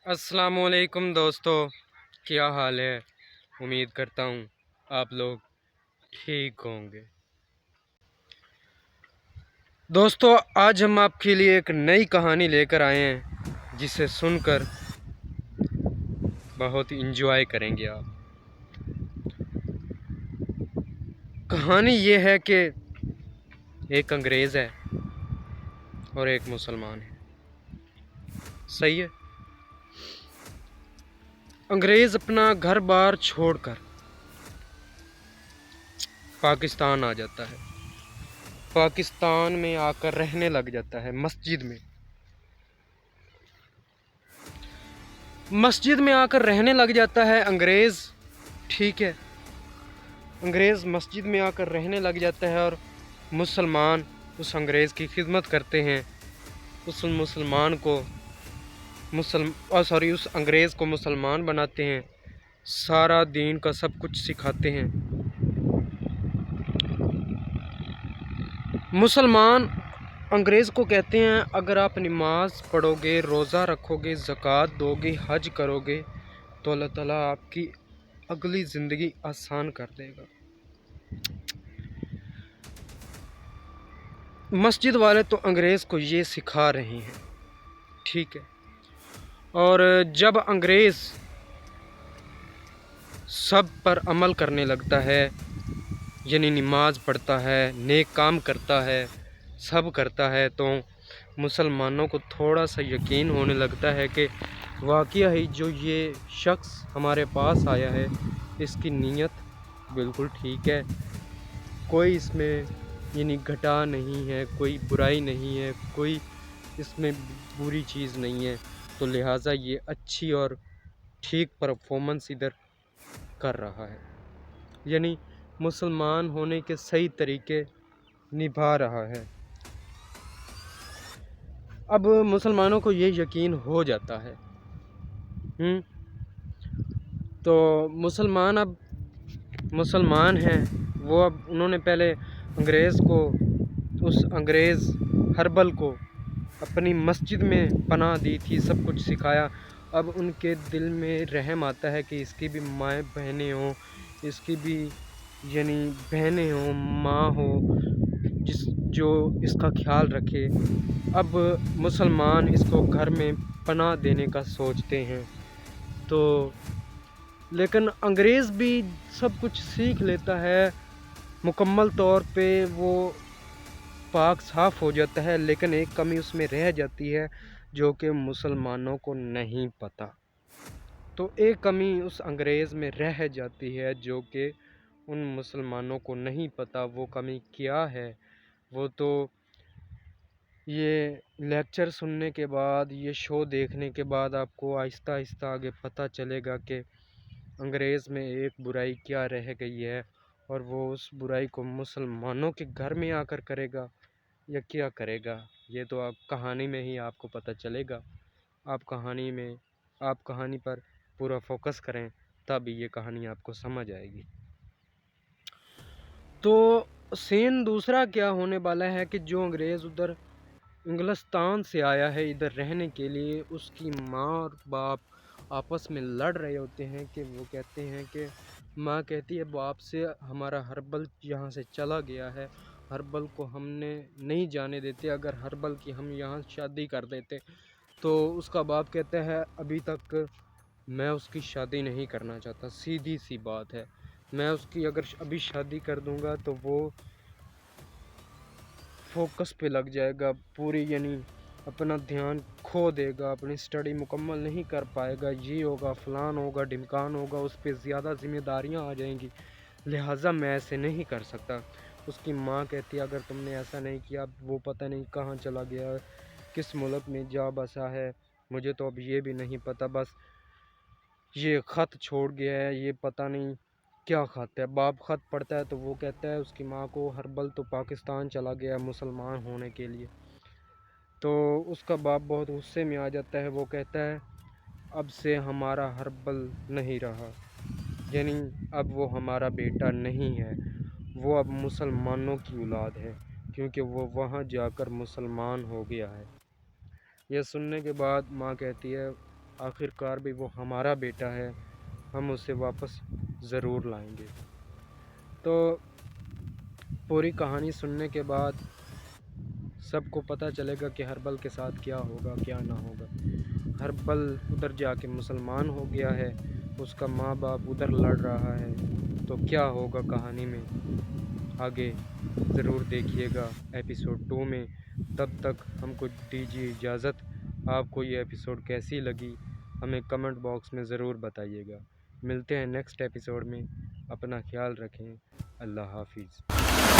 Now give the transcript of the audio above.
السلام علیکم دوستو، کیا حال ہے؟ امید کرتا ہوں آپ لوگ ٹھیک ہوں گے۔ دوستو، آج ہم آپ کے لیے ایک نئی کہانی لے کر آئے ہیں جسے سن کر بہت انجوائے کریں گے آپ۔ کہانی یہ ہے کہ ایک انگریز ہے اور ایک مسلمان ہے۔ صحیح ہے؟ انگریز اپنا گھر بار چھوڑ کر پاکستان آ جاتا ہے۔ پاکستان میں آ کر رہنے لگ جاتا ہے مسجد میں آ کر رہنے لگ جاتا ہے انگریز۔ ٹھیک ہے، انگریز مسجد میں آ کر رہنے لگ جاتا ہے اور مسلمان اس انگریز کی خدمت کرتے ہیں، اس انگریز کو مسلمان بناتے ہیں، سارا دین کا سب کچھ سکھاتے ہیں۔ مسلمان انگریز کو کہتے ہیں اگر آپ نماز پڑھو گے، روزہ رکھو گے، زکوٰۃ دو گے، حج کرو گے تو اللہ تعالیٰ آپ کی اگلی زندگی آسان کر دے گا۔ مسجد والے تو انگریز کو یہ سکھا رہے ہیں، ٹھیک ہے، اور جب انگریز سب پر عمل کرنے لگتا ہے، یعنی نماز پڑھتا ہے، نیک کام کرتا ہے، سب کرتا ہے، تو مسلمانوں کو تھوڑا سا یقین ہونے لگتا ہے کہ واقعہ ہی جو یہ شخص ہمارے پاس آیا ہے اس کی نیت بالکل ٹھیک ہے، کوئی اس میں یعنی گھٹا نہیں ہے، کوئی برائی نہیں ہے، کوئی اس میں بری چیز نہیں ہے، تو لہٰذا یہ اچھی اور ٹھیک پرفارمنس ادھر کر رہا ہے، یعنی مسلمان ہونے کے صحیح طریقے نبھا رہا ہے۔ اب مسلمانوں کو یہ یقین ہو جاتا ہے، تو مسلمان ہیں وہ، اب انہوں نے پہلے اس انگریز ہربل کو اپنی مسجد میں پناہ دی تھی، سب کچھ سکھایا۔ اب ان کے دل میں رحم آتا ہے کہ اس کی بھی مائیں بہنیں ہوں، اس کی بھی یعنی بہنیں ہوں، ماں ہو جو اس کا خیال رکھے۔ اب مسلمان اس کو گھر میں پناہ دینے کا سوچتے ہیں، تو لیکن انگریز بھی سب کچھ سیکھ لیتا ہے، مکمل طور پہ وہ پاک صاف ہو جاتا ہے، لیکن ایک کمی اس میں رہ جاتی ہے جو کہ مسلمانوں کو نہیں پتہ۔ تو ایک کمی اس انگریز میں رہ جاتی ہے جو کہ ان مسلمانوں کو نہیں پتہ۔ وہ کمی کیا ہے؟ وہ تو یہ لیکچر سننے کے بعد، یہ شو دیکھنے کے بعد آپ کو آہستہ آہستہ آگے پتہ چلے گا کہ انگریز میں ایک برائی کیا رہ گئی ہے، اور وہ اس برائی کو مسلمانوں کے گھر میں آ کر کرے گا یا کیا کرے گا، یہ تو آپ کہانی میں ہی آپ کو پتہ چلے گا۔ آپ کہانی پر پورا فوکس کریں، تب یہ کہانی آپ کو سمجھ آئے گی۔ تو سین دوسرا کیا ہونے والا ہے کہ جو انگریز ادھر انگلستان سے آیا ہے ادھر رہنے کے لیے، اس کی ماں اور باپ آپس میں لڑ رہے ہوتے ہیں کہ وہ کہتے ہیں کہ ماں کہتی ہے باپ سے ہمارا ہربل یہاں سے چلا گیا ہے، ہربل کو ہم نے نہیں جانے دیتے، اگر ہربل کی ہم یہاں شادی کر دیتے تو اس کا باپ کہتا ہے ابھی تک میں اس کی شادی نہیں کرنا چاہتا، سیدھی سی بات ہے، میں اس کی اگر ابھی شادی کر دوں گا تو وہ فوکس پہ لگ جائے گا پوری، یعنی اپنا دھیان کھو دے گا، اپنی سٹڈی مکمل نہیں کر پائے گا، یہ ہوگا فلان ہوگا ڈھمکان ہوگا، اس پہ زیادہ ذمہ داریاں آ جائیں گی، لہٰذا میں ایسے نہیں کر سکتا۔ اس کی ماں کہتی ہے اگر تم نے ایسا نہیں کیا، وہ پتہ نہیں کہاں چلا گیا ہے، کس ملک میں جا بسا ہے، مجھے تو اب یہ بھی نہیں پتہ، بس یہ خط چھوڑ گیا ہے، یہ پتہ نہیں کیا خط ہے۔ باپ خط پڑھتا ہے تو وہ کہتا ہے اس کی ماں کو ہربل تو پاکستان چلا گیا مسلمان ہونے کے لیے، تو اس کا باپ بہت غصے میں آ جاتا ہے، وہ کہتا ہے اب سے ہمارا ہربل نہیں رہا، یعنی اب وہ ہمارا بیٹا نہیں ہے، وہ اب مسلمانوں کی اولاد ہے، کیونکہ وہ وہاں جا کر مسلمان ہو گیا ہے۔ یہ سننے کے بعد ماں کہتی ہے آخر کار بھی وہ ہمارا بیٹا ہے، ہم اسے واپس ضرور لائیں گے۔ تو پوری کہانی سننے کے بعد سب کو پتہ چلے گا کہ ہربل کے ساتھ کیا ہوگا کیا نہ ہوگا۔ ہربل ادھر جا کے مسلمان ہو گیا ہے، اس کا ماں باپ ادھر لڑ رہا ہے، تو کیا ہوگا کہانی میں آگے ضرور دیکھیے گا ایپیسوڈ 2 میں۔ تب تک ہم کو دیجیے اجازت۔ آپ کو یہ ایپیسوڈ کیسی لگی ہمیں کمنٹ باکس میں ضرور بتائیے گا۔ ملتے ہیں نیکسٹ ایپیسوڈ میں، اپنا خیال رکھیں، اللہ حافظ۔